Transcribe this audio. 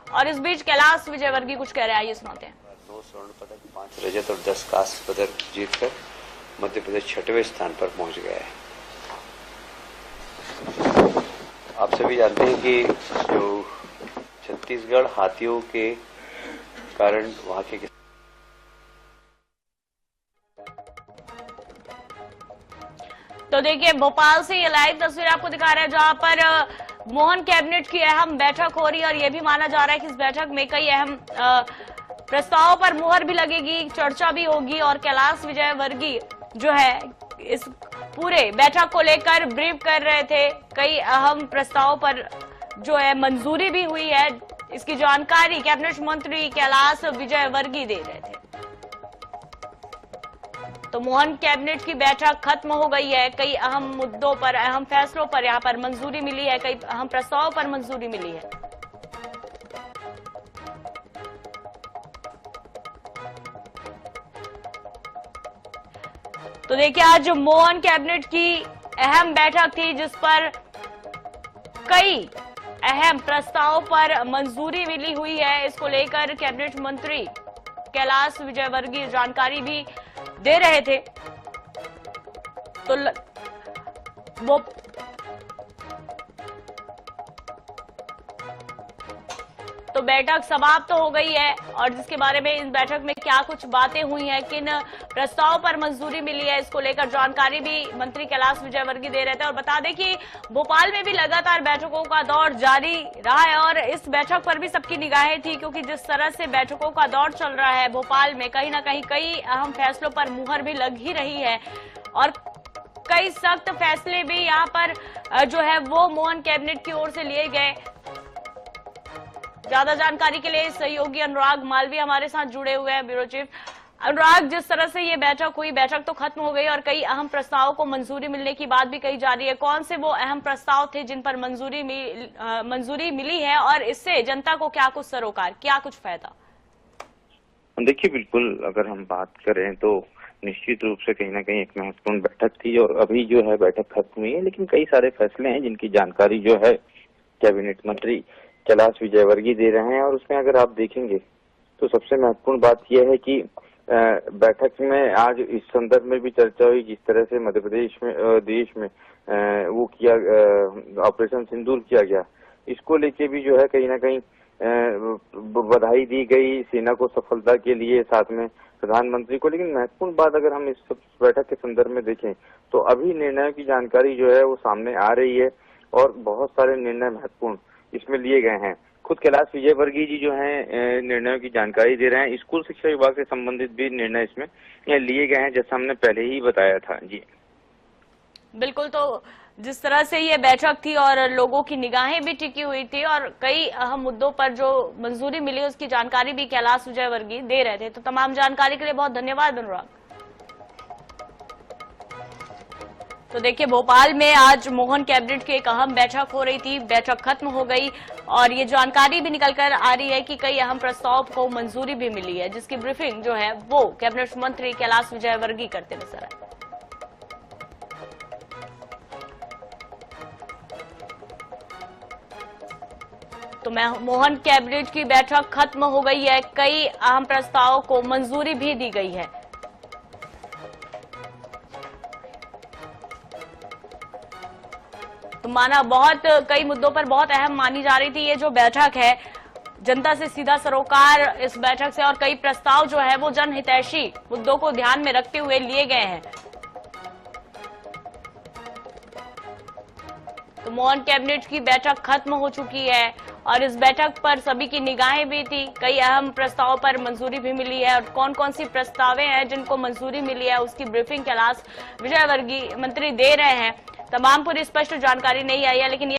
और इस बीच कैलाश विजयवर्गीय कुछ कह रहे हैं, आइए सुनाते हैं। 9 स्वर्ण पदक, 5 रजत और 10 कांस्य पदक जीतकर मध्य प्रदेश 6वें स्थान पर पहुंच गया है। आप सभी जानते हैं कि जो छत्तीसगढ़ हाथियों के कारण वहां के तो देखिए भोपाल से ये लाइव तस्वीर आपको दिखा रहे हैं जहां पर मोहन कैबिनेट की अहम बैठक हो रही है और ये भी माना जा रहा है कि इस बैठक में कई अहम प्रस्तावों पर मुहर भी लगेगी, चर्चा भी होगी और कैलाश विजयवर्गीय जो है इस पूरे बैठक को लेकर ब्रीफ कर रहे थे। कई अहम प्रस्तावों पर जो है मंजूरी भी हुई है, इसकी जानकारी कैबिनेट मंत्री कैलाश विजयवर्गीय दे रहे थे। तो मोहन कैबिनेट की बैठक खत्म हो गई है, कई अहम मुद्दों पर, अहम फैसलों पर यहां पर मंजूरी मिली है, कई अहम प्रस्तावों पर मंजूरी मिली है। तो देखिए आज मोहन कैबिनेट की अहम बैठक थी जिस पर कई अहम प्रस्तावों पर मंजूरी मिली हुई है। इसको लेकर कैबिनेट मंत्री कैलाश विजयवर्गीय जानकारी भी दे रहे थे। तो बैठक समाप्त हो गई है और जिसके बारे में इस बैठक में क्या कुछ बातें हुई हैं, किन प्रस्तावों पर मंजूरी मिली है, इसको लेकर जानकारी भी मंत्री कैलाश विजयवर्गीय दे रहे थे। और बता दें कि भोपाल में भी लगातार बैठकों का दौर जारी रहा है और इस बैठक पर भी सबकी निगाहें थी, क्योंकि जिस तरह से बैठकों का दौर चल रहा है भोपाल में, कहीं ना कहीं कई अहम फैसलों पर मुहर भी लग ही रही है और कई सख्त फैसले भी यहाँ पर जो है वो मोहन कैबिनेट की ओर से लिए गए। ज्यादा जानकारी के लिए सहयोगी अनुराग मालवीय हमारे साथ जुड़े हुए हैं, ब्यूरो चीफ। अनुराग, जिस तरह से ये बैठक हुई, बैठक तो खत्म हो गई और कई अहम प्रस्तावों को मंजूरी मिलने की बात भी कही जा रही है। कौन से वो अहम प्रस्ताव थे जिन पर मंजूरी मिली है और इससे जनता को क्या कुछ सरोकार, क्या कुछ फायदा? देखिए, बिल्कुल अगर हम बात करें तो निश्चित रूप से कहीं ना कहीं एक महत्वपूर्ण बैठक थी और अभी जो है बैठक खत्म हुई है, लेकिन कई सारे फैसले हैं जिनकी जानकारी जो है कैबिनेट मंत्री कैलाश विजयवर्गीय दे रहे हैं। और उसमें अगर आप देखेंगे तो सबसे महत्वपूर्ण बात यह है कि बैठक में आज इस संदर्भ में भी चर्चा हुई, जिस तरह से मध्य प्रदेश में देश में वो किया ऑपरेशन सिंदूर किया गया, इसको लेके भी जो है कहीं ना कहीं बधाई दी गई सेना को सफलता के लिए, साथ में प्रधानमंत्री को। लेकिन महत्वपूर्ण बात अगर हम इस बैठक के संदर्भ में देखें तो अभी निर्णयों की जानकारी जो है वो सामने आ रही है और बहुत सारे निर्णय महत्वपूर्ण इसमें लिए गए हैं। खुद कैलाश विजयवर्गीय जी जो हैं निर्णयों की जानकारी दे रहे हैं। स्कूल शिक्षा विभाग से संबंधित भी निर्णय इसमें लिए गए हैं, जैसा हमने पहले ही बताया था। जी बिल्कुल, तो जिस तरह से ये बैठक थी और लोगों की निगाहें भी टिकी हुई थी और कई अहम मुद्दों पर जो मंजूरी मिली उसकी जानकारी भी कैलाश विजयवर्गीय दे रहे थे। तो तमाम जानकारी के लिए बहुत धन्यवाद अनुराग। तो देखिए भोपाल में आज मोहन कैबिनेट की एक अहम बैठक हो रही थी, बैठक खत्म हो गई और ये जानकारी भी निकलकर आ रही है कि कई अहम प्रस्ताव को मंजूरी भी मिली है, जिसकी ब्रीफिंग जो है वो कैबिनेट मंत्री कैलाश विजयवर्गीय करते नजर आए। तो मोहन कैबिनेट की बैठक खत्म हो गई है, कई अहम प्रस्तावों को मंजूरी भी दी गई है। तो माना बहुत कई मुद्दों पर बहुत अहम मानी जा रही थी ये जो बैठक है, जनता से सीधा सरोकार इस बैठक से और कई प्रस्ताव जो है वो जनहितैषी मुद्दों को ध्यान में रखते हुए लिए गए हैं। तो मोहन कैबिनेट की बैठक खत्म हो चुकी है और इस बैठक पर सभी की निगाहें भी थी, कई अहम प्रस्तावों पर मंजूरी भी मिली है और कौन कौन सी प्रस्तावें हैं जिनको मंजूरी मिली है उसकी ब्रीफिंग कैलाश विजयवर्गीय मंत्री दे रहे हैं। तमाम पूरी स्पष्ट जानकारी नहीं आई है, लेकिन